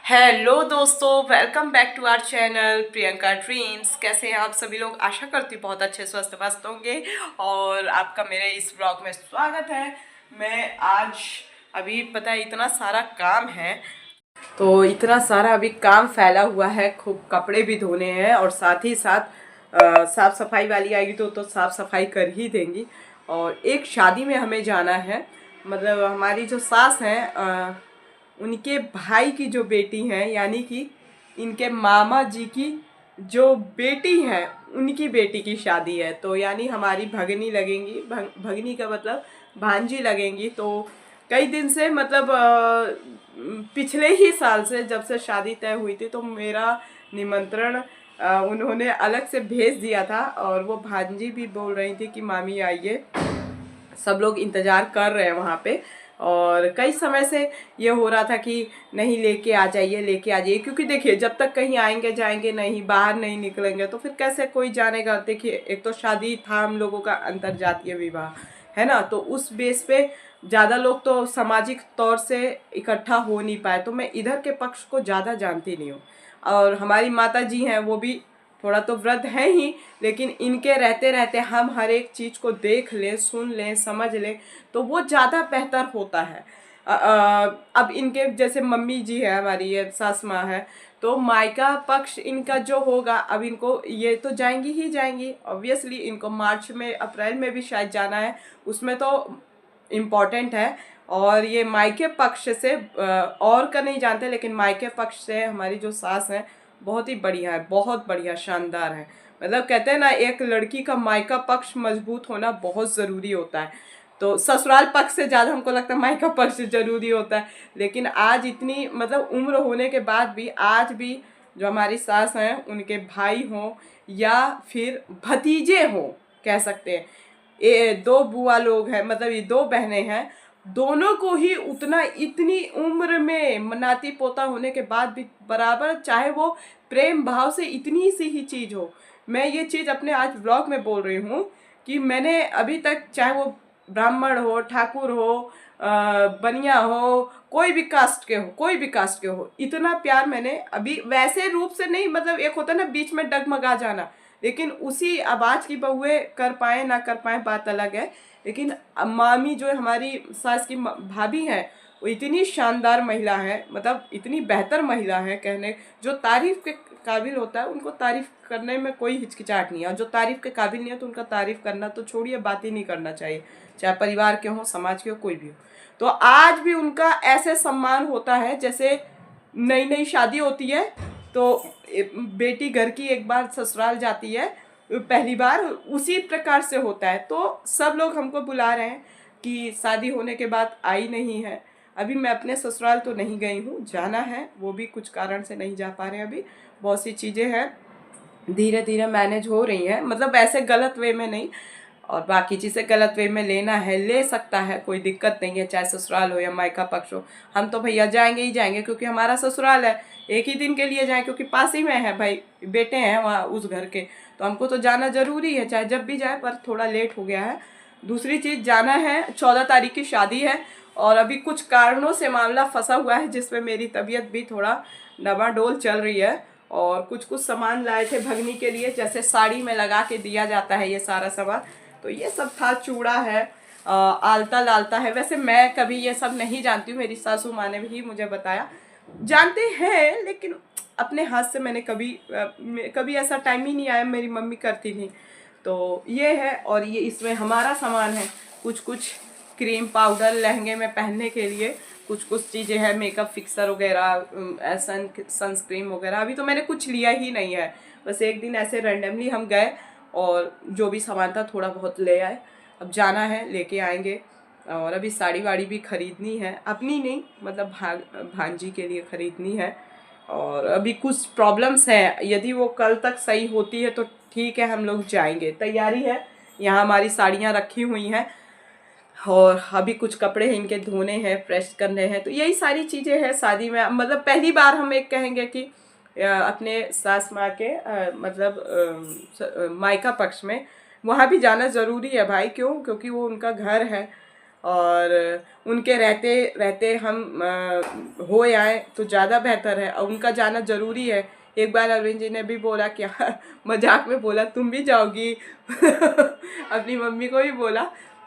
Hello दोस्तों, welcome back to our channel Priyanka dreams. कैसे हैं आप सभी लोग? आशा करती हूँ बहुत अच्छे स्वस्थ मस्त होंगे और आपका मेरे इस ब्लॉग में स्वागत है। मैं आज अभी पता है इतना सारा काम है, तो इतना सारा अभी काम फैला हुआ है, खूब कपड़े भी धोने हैं और साथ ही साथ साफ सफाई वाली आएगी तो साफ सफाई कर ही देंगी। और एक शादी में हमें जाना है, मतलब हमारी जो सास हैं उनके भाई की जो बेटी है, यानी कि इनके मामा जी की जो बेटी है उनकी बेटी की शादी है। तो यानी हमारी भगनी लगेंगी, भगनी का मतलब भांजी लगेंगी। तो कई दिन से मतलब पिछले ही साल से जब से शादी तय हुई थी तो मेरा निमंत्रण उन्होंने अलग से भेज दिया था और वो भांजी भी बोल रही थी कि मामी आइए, सब लोग इंतज़ार कर रहे हैं वहाँ पे। और कई समय से ये हो रहा था कि नहीं लेके आ जाइए लेके आ जाइए, क्योंकि देखिए जब तक कहीं आएंगे जाएंगे नहीं, बाहर नहीं निकलेंगे तो फिर कैसे कोई जानेगा। देखिए एक तो शादी था हम लोगों का अंतर जातीय विवाह, है ना, तो उस बेस पे ज़्यादा लोग तो सामाजिक तौर से इकट्ठा हो नहीं पाए, तो मैं इधर के पक्ष को ज़्यादा जानती नहीं हूँ। और हमारी माता जी हैं वो भी थोड़ा तो वृद्ध है ही, लेकिन इनके रहते रहते हम हर एक चीज़ को देख लें, सुन लें, समझ लें तो वो ज़्यादा बेहतर होता है। अब इनके जैसे मम्मी जी है, हमारी ये सास माँ है, तो मायका पक्ष इनका जो होगा, अब इनको ये तो जाएंगी ही जाएंगी ऑब्वियसली। इनको मार्च में अप्रैल में भी शायद जाना है, उसमें तो इम्पॉर्टेंट है। और ये मायके पक्ष से और का नहीं जानते, लेकिन मायके पक्ष से हमारी जो सास हैं बहुत ही बढ़िया है, बहुत बढ़िया शानदार है। मतलब कहते हैं ना, एक लड़की का मायका पक्ष मजबूत होना बहुत ज़रूरी होता है। तो ससुराल पक्ष से ज़्यादा हमको लगता है मायका पक्ष ज़रूरी होता है। लेकिन आज इतनी मतलब उम्र होने के बाद भी आज भी जो हमारी सास हैं उनके भाई हों या फिर भतीजे हों, कह सकते हैं, ये दो बुआ लोग हैं, मतलब ये दो बहनें हैं, दोनों को ही उतना इतनी उम्र में नाती पोता होने के बाद भी बराबर, चाहे वो प्रेम भाव से इतनी सी ही चीज़ हो। मैं ये चीज़ अपने आज व्लॉग में बोल रही हूँ कि मैंने अभी तक, चाहे वो ब्राह्मण हो, ठाकुर हो, बनिया हो, कोई भी कास्ट के हो, कोई भी कास्ट के हो, इतना प्यार मैंने अभी वैसे रूप से नहीं, मतलब एक होता है ना बीच में डगमगा जाना, लेकिन उसी अब आज की बहुएं कर पाए ना कर पाए बात अलग है। लेकिन मामी जो हमारी सास की भाभी हैं वो इतनी शानदार महिला है, मतलब इतनी बेहतर महिला है, कहने जो तारीफ के काबिल होता है उनको तारीफ करने में कोई हिचकिचाहट नहीं है, और जो तारीफ के काबिल नहीं है तो उनका तारीफ करना तो छोड़िए, बात ही नहीं करना चाहिए, चाहे परिवार के हो, समाज के हो, कोई भी हो। तो आज भी उनका ऐसे सम्मान होता है जैसे नई नई शादी होती है तो बेटी घर की एक बार ससुराल जाती है पहली बार, उसी प्रकार से होता है। तो सब लोग हमको बुला रहे हैं कि शादी होने के बाद आई नहीं है। अभी मैं अपने ससुराल तो नहीं गई हूँ, जाना है, वो भी कुछ कारण से नहीं जा पा रहे हैं। अभी बहुत सी चीज़ें हैं, धीरे धीरे मैनेज हो रही हैं, मतलब ऐसे गलत वे में नहीं। और बाकी चीज़ें गलत वे में लेना है ले सकता है, कोई दिक्कत नहीं है, चाहे ससुराल हो या मायका पक्ष हो। हम तो भैया जाएंगे ही जाएंगे क्योंकि हमारा ससुराल है, एक ही दिन के लिए जाएं क्योंकि पास ही में है, भाई बेटे हैं वहाँ उस घर के, तो हमको तो जाना ज़रूरी है चाहे जब भी जाए, पर थोड़ा लेट हो गया है। दूसरी चीज़, जाना है, 14 तारीख की शादी है और अभी कुछ कारणों से मामला फंसा हुआ है जिसमें मेरी तबीयत भी थोड़ा डमाडोल चल रही है। और कुछ कुछ सामान लाए थे भगनी के लिए, जैसे साड़ी में लगा के दिया जाता है ये सारा सामान, तो ये सब था, चूड़ा है, आलता लालता है। वैसे मैं कभी ये सब नहीं जानती हूँ, मेरी सासू माँ ने भी मुझे बताया, जानते हैं लेकिन अपने हाथ से मैंने कभी ऐसा टाइम ही नहीं आया, मेरी मम्मी करती थी। तो ये है, और ये इसमें हमारा सामान है, कुछ कुछ क्रीम पाउडर लहंगे में पहनने के लिए, कुछ कुछ चीज़ें हैं, मेकअप फिक्सर वगैरह, सनस्क्रीन वगैरह। अभी तो मैंने कुछ लिया ही नहीं है, बस एक दिन ऐसे रैंडमली हम गए और जो भी सामान था थोड़ा बहुत ले आए। अब जाना है, लेके आएंगे। और अभी साड़ी वाड़ी भी ख़रीदनी है, अपनी नहीं, मतलब भांजी के लिए ख़रीदनी है। और अभी कुछ प्रॉब्लम्स हैं, यदि वो कल तक सही होती है तो ठीक है, हम लोग जाएंगे, तैयारी है। यहाँ हमारी साड़ियाँ रखी हुई हैं और अभी कुछ कपड़े हैं इनके धोने हैं, प्रेस करने हैं, तो यही सारी चीज़ें हैं शादी में। मतलब पहली बार हम एक कहेंगे कि अपने सास माँ के मतलब मायका पक्ष में वहाँ भी जाना ज़रूरी है भाई, क्यों? क्योंकि वो उनका घर है और उनके रहते रहते हम हो आए तो ज़्यादा बेहतर है, और उनका जाना ज़रूरी है। एक बार अरविंद जी ने भी बोला, क्या मजाक में बोला, तुम भी जाओगी अपनी मम्मी को भी बोला,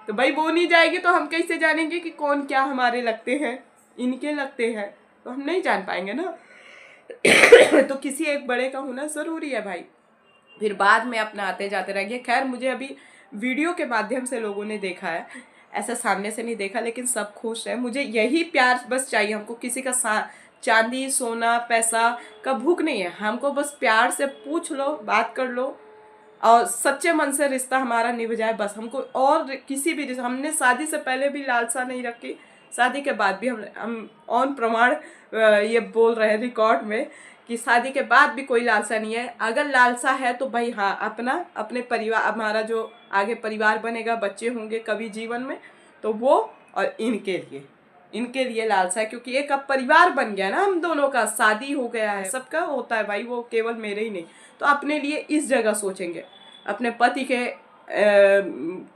तो भाई वो नहीं जाएगी तो हम कैसे जानेंगे कि कौन क्या हमारे लगते हैं, इनके लगते हैं, तो हम नहीं जान पाएंगे ना। तो किसी एक बड़े का होना ज़रूरी है भाई, फिर बाद में अपना आते जाते रहेंगे। खैर मुझे अभी वीडियो के माध्यम से लोगों ने देखा है, ऐसा सामने से नहीं देखा, लेकिन सब खुश है। मुझे यही प्यार बस चाहिए, हमको किसी का चांदी सोना पैसा का भूख नहीं है, हमको बस प्यार से पूछ लो, बात कर लो और सच्चे मन से रिश्ता हमारा निभ जाए, बस। हमको और किसी भी रिश्ता, हमने शादी से पहले भी लालसा नहीं रखी, शादी के बाद भी हम ऑन प्रमाण ये बोल रहे हैं रिकॉर्ड में कि शादी के बाद भी कोई लालसा नहीं है। अगर लालसा है तो भाई हाँ, अपने परिवार, हमारा जो आगे परिवार बनेगा, बच्चे होंगे कभी जीवन में, तो वो और इनके लिए लालसा है, क्योंकि एक अब परिवार बन गया ना हम दोनों का, शादी हो गया है, सबका होता है भाई, वो केवल मेरे ही नहीं। तो अपने लिए इस जगह सोचेंगे, अपने पति के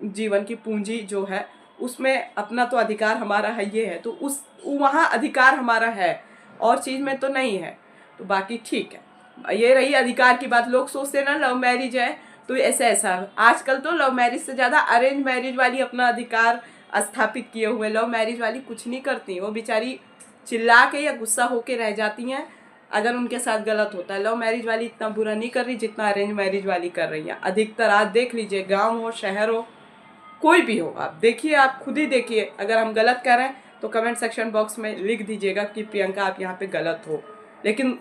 जीवन की पूंजी जो है उसमें अपना तो अधिकार हमारा है, ये है तो उस वहाँ अधिकार हमारा है, और चीज़ में तो नहीं है। तो बाकी ठीक है, ये रही अधिकार की बात। लोग सोचते ना लव मैरिज है तो ऐसा आजकल तो लव मैरिज से ज़्यादा अरेंज मैरिज वाली अपना अधिकार स्थापित किए हुए। लव मैरिज वाली कुछ नहीं करती, वो बेचारी चिल्ला के या गुस्सा होके रह जाती हैं अगर उनके साथ गलत होता है। लव मैरिज वाली इतना बुरा नहीं कर रही जितना अरेंज मैरिज वाली कर रही है अधिकतर। आज देख लीजिए, गांव हो शहर हो कोई भी हो, आप देखिए, आप खुद ही देखिए। अगर हम गलत कर रहे हैं तो कमेंट सेक्शन बॉक्स में लिख दीजिएगा कि प्रियंका आप यहाँ पे गलत हो, लेकिन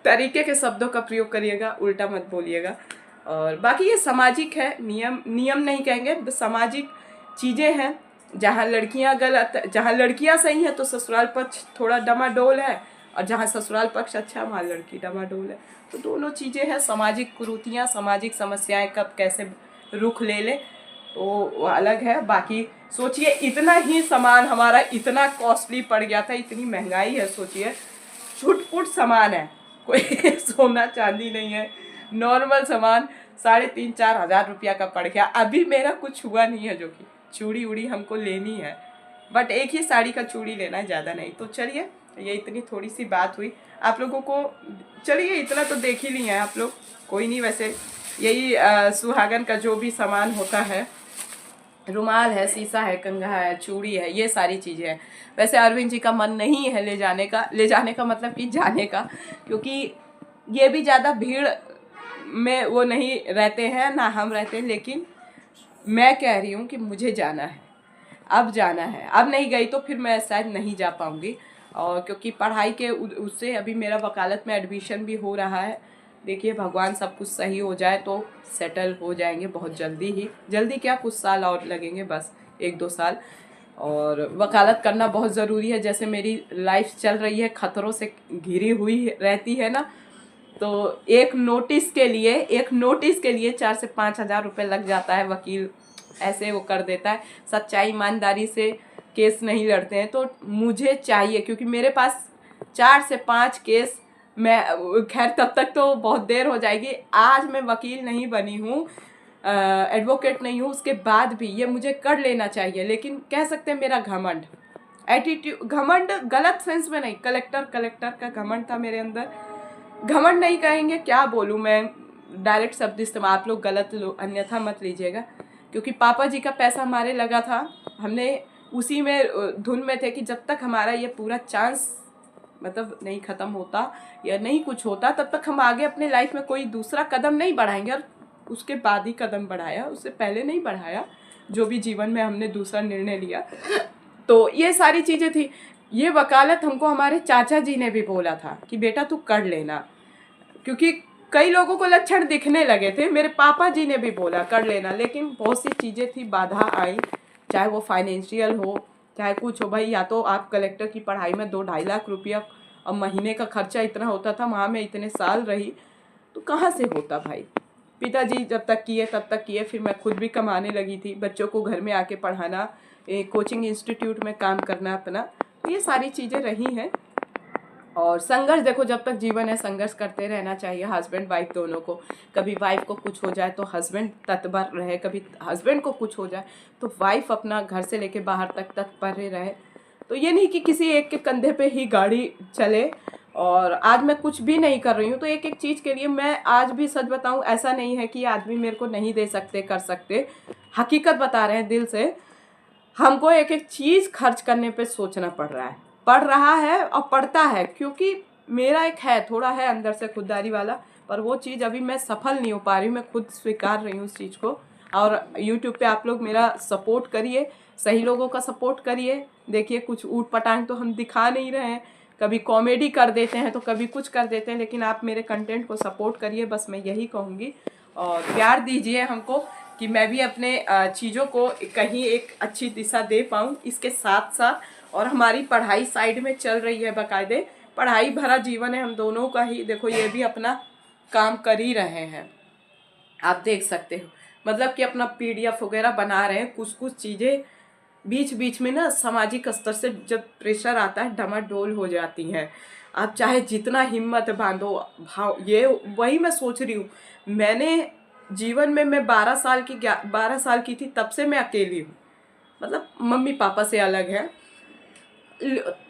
तरीके के शब्दों का प्रयोग करिएगा, उल्टा मत बोलिएगा। और बाकी ये सामाजिक है, नियम नहीं कहेंगे, सामाजिक चीज़ें हैं। जहाँ लड़कियाँ सही हैं तो ससुराल पक्ष थोड़ा डमाडोल है, और जहाँ ससुराल पक्ष अच्छा वहाँ लड़की डमाडोल है। तो दोनों चीज़ें हैं, सामाजिक कुरीतियाँ, सामाजिक समस्याएं कब कैसे रुख ले तो वो अलग है। बाकी सोचिए, इतना ही सामान हमारा इतना कॉस्टली पड़ गया था, इतनी महंगाई है, सोचिए छुट-पुट सामान है, कोई सोना चांदी नहीं है, नॉर्मल सामान 3,500-4 हज़ार रुपया का पड़ गया। अभी मेरा कुछ हुआ नहीं है, जो कि चूड़ी उड़ी हमको लेनी है, बट एक ही साड़ी का चूड़ी लेना है, ज़्यादा नहीं। तो चलिए, ये इतनी थोड़ी सी बात हुई आप लोगों को, चलिए इतना तो देख ही लिए हैं आप लोग, कोई नहीं। वैसे यही सुहागन का जो भी सामान होता है, रुमाल है, शीशा है, कंघा है, चूड़ी है, ये सारी चीज़ें हैं। वैसे अरविंद जी का मन नहीं है ले जाने का मतलब कि जाने का, क्योंकि ये भी ज़्यादा भीड़ में वो नहीं रहते हैं ना हम रहते हैं, लेकिन मैं कह रही हूँ कि मुझे जाना है, अब जाना है। अब नहीं गई तो फिर मैं शायद नहीं जा पाऊँगी, और क्योंकि पढ़ाई के उससे अभी मेरा वकालत में एडमिशन भी हो रहा है। देखिए भगवान सब कुछ सही हो जाए तो सेटल हो जाएंगे बहुत जल्दी ही, जल्दी क्या, कुछ साल और लगेंगे, बस 1-2 साल। और वकालत करना बहुत ज़रूरी है, जैसे मेरी लाइफ चल रही है खतरों से घिरी हुई रहती है ना, तो एक नोटिस के लिए 4 से 5 हज़ार रुपये लग जाता है। वकील ऐसे वो कर देता है, सच्चाई ईमानदारी से केस नहीं लड़ते हैं। तो मुझे चाहिए, क्योंकि मेरे पास 4 से 5 केस, मैं खैर तब तक तो बहुत देर हो जाएगी। आज मैं वकील नहीं बनी हूँ, एडवोकेट नहीं हूँ, उसके बाद भी ये मुझे कर लेना चाहिए। लेकिन कह सकते हैं मेरा घमंड, एटीट्यूड, घमंड गलत सेंस में नहीं, कलेक्टर का घमंड था मेरे अंदर। घमंड नहीं कहेंगे, क्या बोलूँ मैं, डायरेक्ट शब्द इस्तेमाल, आप लोग गलत अन्यथा मत लीजिएगा, क्योंकि पापा जी का पैसा हमारे लगा था, हमने उसी में धुन में थे कि जब तक हमारा ये पूरा चांस मतलब नहीं ख़त्म होता या नहीं कुछ होता, तब तक हम आगे अपने लाइफ में कोई दूसरा कदम नहीं बढ़ाएंगे। और उसके बाद ही कदम बढ़ाया, उससे पहले नहीं बढ़ाया, जो भी जीवन में हमने दूसरा निर्णय लिया। तो ये सारी चीज़ें थी। ये वकालत हमको हमारे चाचा जी ने भी बोला था कि बेटा तू कर लेना, क्योंकि कई लोगों को लक्षण दिखने लगे थे। मेरे पापा जी ने भी बोला कर लेना, लेकिन बहुत सी चीज़ें थी, बाधा आई, चाहे वो फाइनेंशियल हो, चाहे कुछ हो। भाई या तो आप कलेक्टर की पढ़ाई में 2-2.5 लाख रुपया, और महीने का खर्चा इतना होता था, वहाँ में इतने साल रही तो कहाँ से होता भाई। पिताजी जब तक किए तब तक किए, फिर मैं खुद भी कमाने लगी थी, बच्चों को घर में आके पढ़ाना, कोचिंग इंस्टीट्यूट में काम करना अपना, ये सारी चीज़ें रही हैं। और संघर्ष देखो, जब तक जीवन है संघर्ष करते रहना चाहिए हस्बैंड वाइफ दोनों को। कभी वाइफ को कुछ हो जाए तो हस्बैंड तत्पर रहे, कभी हस्बैंड को कुछ हो जाए तो वाइफ अपना घर से लेके बाहर तक तत्पर रहे। तो ये नहीं कि किसी एक के कंधे पे ही गाड़ी चले। और आज मैं कुछ भी नहीं कर रही हूँ तो एक एक चीज़ के लिए मैं आज भी सच बताऊँ, ऐसा नहीं है कि आदमी मेरे को नहीं दे सकते कर सकते, हकीकत बता रहे हैं दिल से। हमको एक एक चीज़ खर्च करने पे सोचना पड़ रहा है और पड़ता है, क्योंकि मेरा एक है थोड़ा है अंदर से खुददारी वाला, पर वो चीज़ अभी मैं सफल नहीं हो पा रही हूँ। मैं खुद स्वीकार रही हूँ उस चीज़ को। और यूट्यूब पे आप लोग मेरा सपोर्ट करिए, सही लोगों का सपोर्ट करिए। देखिए कुछ ऊट पटांग तो हम दिखा नहीं रहे हैं, कभी कॉमेडी कर देते हैं तो कभी कुछ कर देते हैं, लेकिन आप मेरे कंटेंट को सपोर्ट करिए, बस मैं यही कहूँगी। और प्यार दीजिए हमको कि मैं भी अपने चीज़ों को कहीं एक अच्छी दिशा दे पाऊँ। इसके साथ साथ और हमारी पढ़ाई साइड में चल रही है, बाकायदे पढ़ाई भरा जीवन है हम दोनों का ही। देखो ये भी अपना काम कर ही रहे हैं, आप देख सकते हो, मतलब कि अपना PDF वगैरह बना रहे हैं। कुछ कुछ चीज़ें बीच बीच में ना सामाजिक स्तर से जब प्रेशर आता है डमाडोल हो जाती हैं। आप चाहे जितना हिम्मत बांधो भाव, ये वही मैं सोच रही हूँ। मैंने जीवन में मैं 12 साल की थी तब से मैं अकेली हूँ, मतलब मम्मी पापा से अलग है।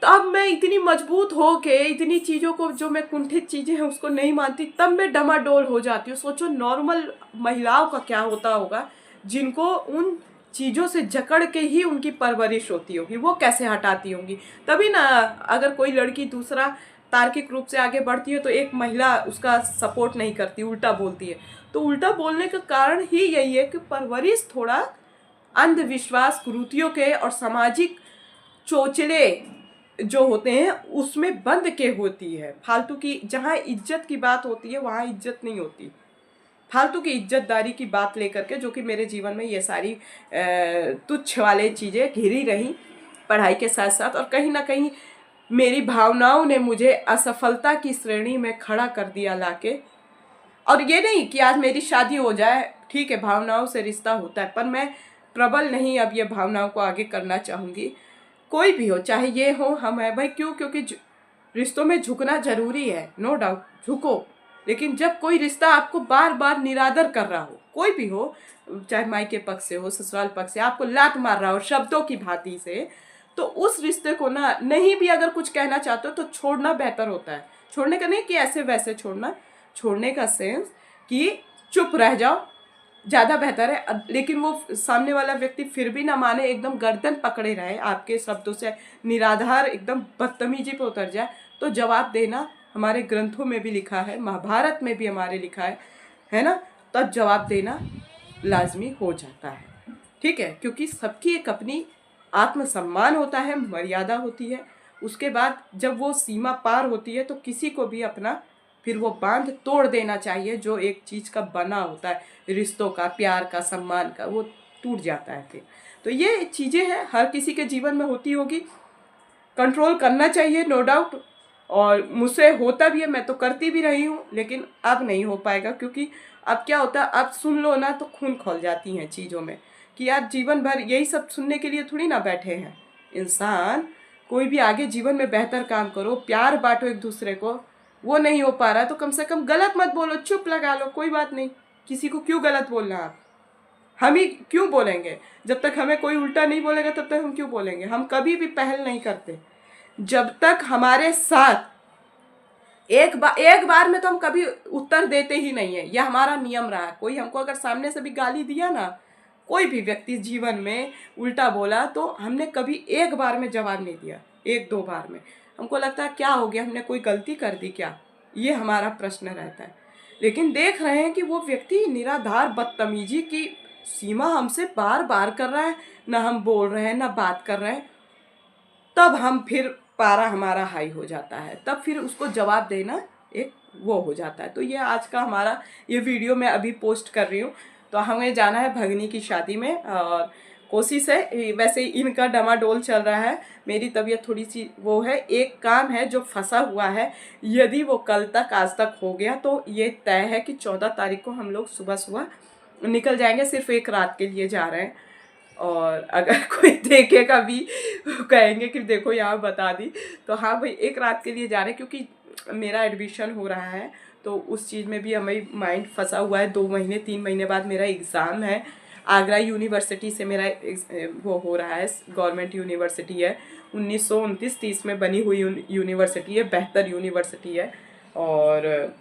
तब मैं इतनी मजबूत हो के इतनी चीज़ों को, जो मैं कुंठित चीज़ें हैं उसको नहीं मानती, तब मैं डमाडोल हो जाती हूँ। सोचो नॉर्मल महिलाओं का क्या होता होगा, जिनको उन चीज़ों से जकड़ के ही उनकी परवरिश होती होगी, वो कैसे हटाती होंगी। तभी ना अगर कोई लड़की दूसरा तार्किक रूप से आगे बढ़ती है तो एक महिला उसका सपोर्ट नहीं करती, उल्टा बोलती है। तो उल्टा बोलने का कारण ही यही है कि परवरिश थोड़ा अंधविश्वास, कुरीतियों के और सामाजिक चोचले जो होते हैं उसमें बंद के होती है। फालतू की, जहाँ इज्जत की बात होती है वहाँ इज्जत नहीं होती। फालतू की इज्जतदारी की बात लेकर के, जो कि मेरे जीवन में ये सारी तुच्छ वाले चीज़ें घिरी रही पढ़ाई के साथ साथ। और कहीं ना कहीं मेरी भावनाओं ने मुझे असफलता की श्रेणी में खड़ा कर दिया लाके। और ये नहीं कि आज मेरी शादी हो जाए, ठीक है भावनाओं से रिश्ता होता है, पर मैं प्रबल नहीं अब ये भावनाओं को आगे करना चाहूँगी। कोई भी हो, चाहे ये हो हम है भाई, क्यों? क्योंकि रिश्तों में झुकना जरूरी है, नो डाउट झुको। लेकिन जब कोई रिश्ता आपको बार बार निरादर कर रहा हो, कोई भी हो, चाहे मायके पक्ष से हो ससुराल पक्ष से, आपको लात मार रहा हो शब्दों की भांति से, तो उस रिश्ते को ना, नहीं भी अगर कुछ कहना चाहते हो तो छोड़ना बेहतर होता है। छोड़ने का नहीं कि ऐसे वैसे छोड़ना, छोड़ने का सेंस कि चुप रह जाओ ज़्यादा बेहतर है। लेकिन वो सामने वाला व्यक्ति फिर भी ना माने, एकदम गर्दन पकड़े रहे आपके शब्दों से, निराधार एकदम बदतमीजी पे उतर जाए, तो जवाब देना हमारे ग्रंथों में भी लिखा है, महाभारत में भी हमारे लिखा है ना, तब जवाब देना लाजमी हो जाता है, ठीक है। क्योंकि सबकी एक अपनी आत्मसम्मान होता है, मर्यादा होती है। उसके बाद जब वो सीमा पार होती है तो किसी को भी अपना फिर वो बांध तोड़ देना चाहिए, जो एक चीज़ का बना होता है, रिश्तों का, प्यार का, सम्मान का, वो टूट जाता है फिर। तो ये चीज़ें हैं, हर किसी के जीवन में होती होगी, कंट्रोल करना चाहिए नो डाउट। और मुझसे होता भी है, मैं तो करती भी रही हूँ, लेकिन अब नहीं हो पाएगा। क्योंकि अब क्या होता है, अब सुन लो ना तो खून खौल जाती हैं चीज़ों में, कि यार जीवन भर यही सब सुनने के लिए थोड़ी ना बैठे हैं इंसान। कोई भी आगे जीवन में बेहतर काम करो, प्यार बांटो एक दूसरे को, वो नहीं हो पा रहा तो कम से कम गलत मत बोलो, चुप लगा लो, कोई बात नहीं। किसी को क्यों गलत बोलना, आप हम ही क्यों बोलेंगे? जब तक हमें कोई उल्टा नहीं बोलेगा तब तक हम क्यों बोलेंगे? हम कभी भी पहल नहीं करते जब तक हमारे साथ एक बार में तो हम कभी उत्तर देते ही नहीं है, यह हमारा नियम रहा है। कोई हमको अगर सामने से भी गाली दिया ना, कोई भी व्यक्ति जीवन में उल्टा बोला, तो हमने कभी एक बार में जवाब नहीं दिया, एक दो बार में हमको लगता है क्या हो गया, हमने कोई गलती कर दी क्या, ये हमारा प्रश्न रहता है। लेकिन देख रहे हैं कि वो व्यक्ति निराधार बदतमीजी की सीमा हमसे बार बार कर रहा है, ना हम बोल रहे हैं ना बात कर रहे हैं, तब हम फिर पारा हमारा हाई हो जाता है, तब फिर उसको जवाब देना एक वो हो जाता है। तो ये आज का हमारा ये वीडियो मैं अभी पोस्ट कर रही हूँ। तो हमें जाना है भगनी की शादी में, और कोशिश है, वैसे इनका डमाडोल चल रहा है, मेरी तबीयत थोड़ी सी वो है, एक काम है जो फंसा हुआ है, यदि वो कल तक आज तक हो गया तो ये तय है कि 14 तारीख को हम लोग सुबह सुबह निकल जाएंगे, सिर्फ एक रात के लिए जा रहे हैं। और अगर कोई देखेगा भी कहेंगे कि देखो यहाँ बता दी। तो हाँ भाई, एक रात के लिए जा रहे हैं क्योंकि मेरा एडमिशन हो रहा है, तो उस चीज़ में भी हमें माइंड फंसा हुआ है। 2 महीने 3 महीने बाद मेरा एग्ज़ाम है। आगरा यूनिवर्सिटी से मेरा वो हो रहा है, गवर्नमेंट यूनिवर्सिटी है, 1929-30 में बनी हुई यूनिवर्सिटी है, बेहतर यूनिवर्सिटी है। और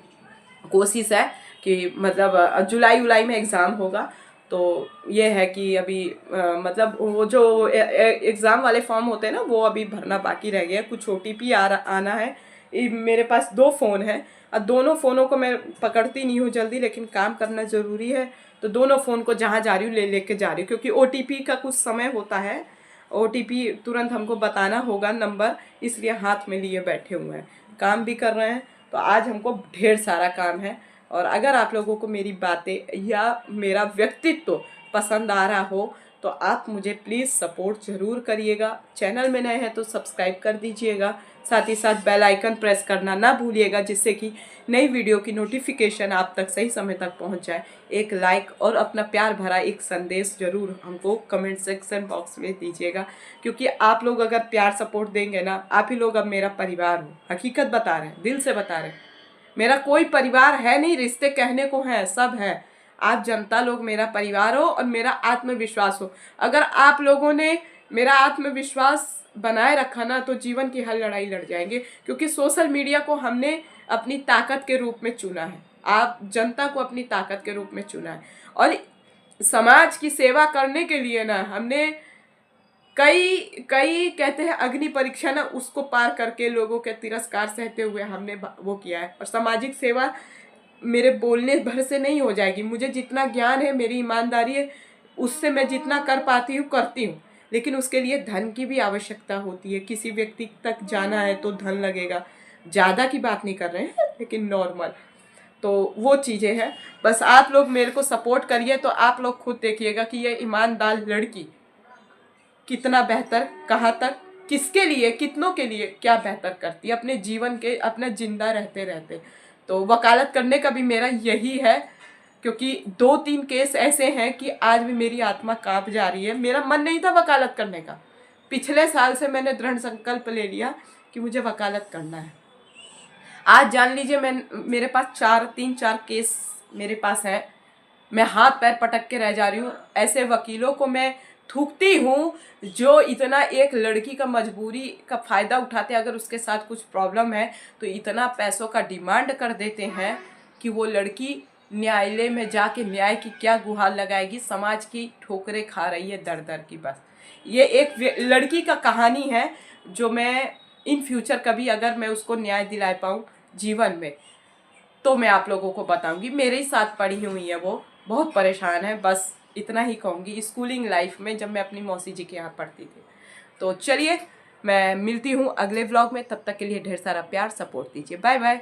कोशिश है कि मतलब जुलाई उलाई में एग्ज़ाम होगा। तो ये है कि अभी मतलब वो जो एग्ज़ाम वाले फॉर्म होते हैं ना, वो अभी भरना बाकी रह गया है। कुछ OTP आना है। मेरे पास 2 फ़ोन हैं, और दोनों फ़ोनों को मैं पकड़ती नहीं हूँ जल्दी, लेकिन काम करना ज़रूरी है, तो दोनों फ़ोन को जहाँ जा रही हूँ लेके जा रही हूँ, क्योंकि OTP का कुछ समय होता है। OTP तुरंत हमको बताना होगा नंबर, इसलिए हाथ में लिए बैठे हुए हैं, काम भी कर रहे हैं। तो आज हमको ढेर सारा काम है। और अगर आप लोगों को मेरी बातें या मेरा व्यक्तित्व पसंद आ रहा हो तो आप मुझे प्लीज़ सपोर्ट ज़रूर करिएगा। चैनल में नए हैं तो सब्सक्राइब कर दीजिएगा, साथ ही साथ बेल आइकन प्रेस करना ना भूलिएगा, जिससे कि नई वीडियो की नोटिफिकेशन आप तक सही समय तक पहुंच जाए। एक लाइक और अपना प्यार भरा एक संदेश ज़रूर हमको कमेंट सेक्शन बॉक्स में दीजिएगा, क्योंकि आप लोग अगर प्यार सपोर्ट देंगे ना, आप ही लोग अब मेरा परिवार हो। हकीकत बता रहे हैं, दिल से बता रहे हैं। मेरा कोई परिवार है नहीं, रिश्ते कहने को हैं, सब है। आप जनता लोग मेरा परिवार हो और मेरा आत्मविश्वास हो। अगर आप लोगों ने मेरा आत्मविश्वास बनाए रखा ना, तो जीवन की हर लड़ाई लड़ जाएंगे, क्योंकि सोशल मीडिया को हमने अपनी ताकत के रूप में चुना है। आप जनता को अपनी ताकत के रूप में चुना है, और समाज की सेवा करने के लिए ना हमने कई कई कहते हैं अग्नि परीक्षा ना, उसको पार करके लोगों के तिरस्कार सहते हुए हमने वो किया है। और सामाजिक सेवा मेरे बोलने भर से नहीं हो जाएगी। मुझे जितना ज्ञान है, मेरी ईमानदारी है, उससे मैं जितना कर पाती हूँ करती हूँ, लेकिन उसके लिए धन की भी आवश्यकता होती है। किसी व्यक्ति तक जाना है तो धन लगेगा। ज़्यादा की बात नहीं कर रहे हैं, लेकिन नॉर्मल। तो वो चीज़ें हैं। बस आप लोग मेरे को सपोर्ट करिए, तो आप लोग खुद देखिएगा कि ये ईमानदार लड़की कितना बेहतर, कहाँ तक, किसके लिए, कितनों के लिए क्या बेहतर करती है अपने जीवन के, अपना जिंदा रहते रहते। तो वकालत करने का भी मेरा यही है, क्योंकि 2-3 केस ऐसे हैं कि आज भी मेरी आत्मा कांप जा रही है। मेरा मन नहीं था वकालत करने का। पिछले साल से मैंने दृढ़ संकल्प ले लिया कि मुझे वकालत करना है। आज जान लीजिए, मेरे पास 3-4 केस मेरे पास हैं। मैं हाथ पैर पटक के रह जा रही हूँ। ऐसे वकीलों को मैं थूकती हूँ जो इतना एक लड़की का मजबूरी का फ़ायदा उठाते हैं। अगर उसके साथ कुछ प्रॉब्लम है तो इतना पैसों का डिमांड कर देते हैं कि वो लड़की न्यायालय में जाके न्याय की क्या गुहार लगाएगी। समाज की ठोकरें खा रही है दर दर की। बस ये एक लड़की का कहानी है, जो मैं इन फ्यूचर कभी अगर मैं उसको न्याय दिला पाऊँ जीवन में, तो मैं आप लोगों को बताऊंगी। मेरे ही साथ पढ़ी हुई है, वो बहुत परेशान है। बस इतना ही कहूँगी। स्कूलिंग लाइफ में जब मैं अपनी मौसी जी के यहाँ पढ़ती थी। तो चलिए, मैं मिलती हूँ अगले व्लॉग में। तब तक के लिए ढेर सारा प्यार सपोर्ट दीजिए। Bye bye.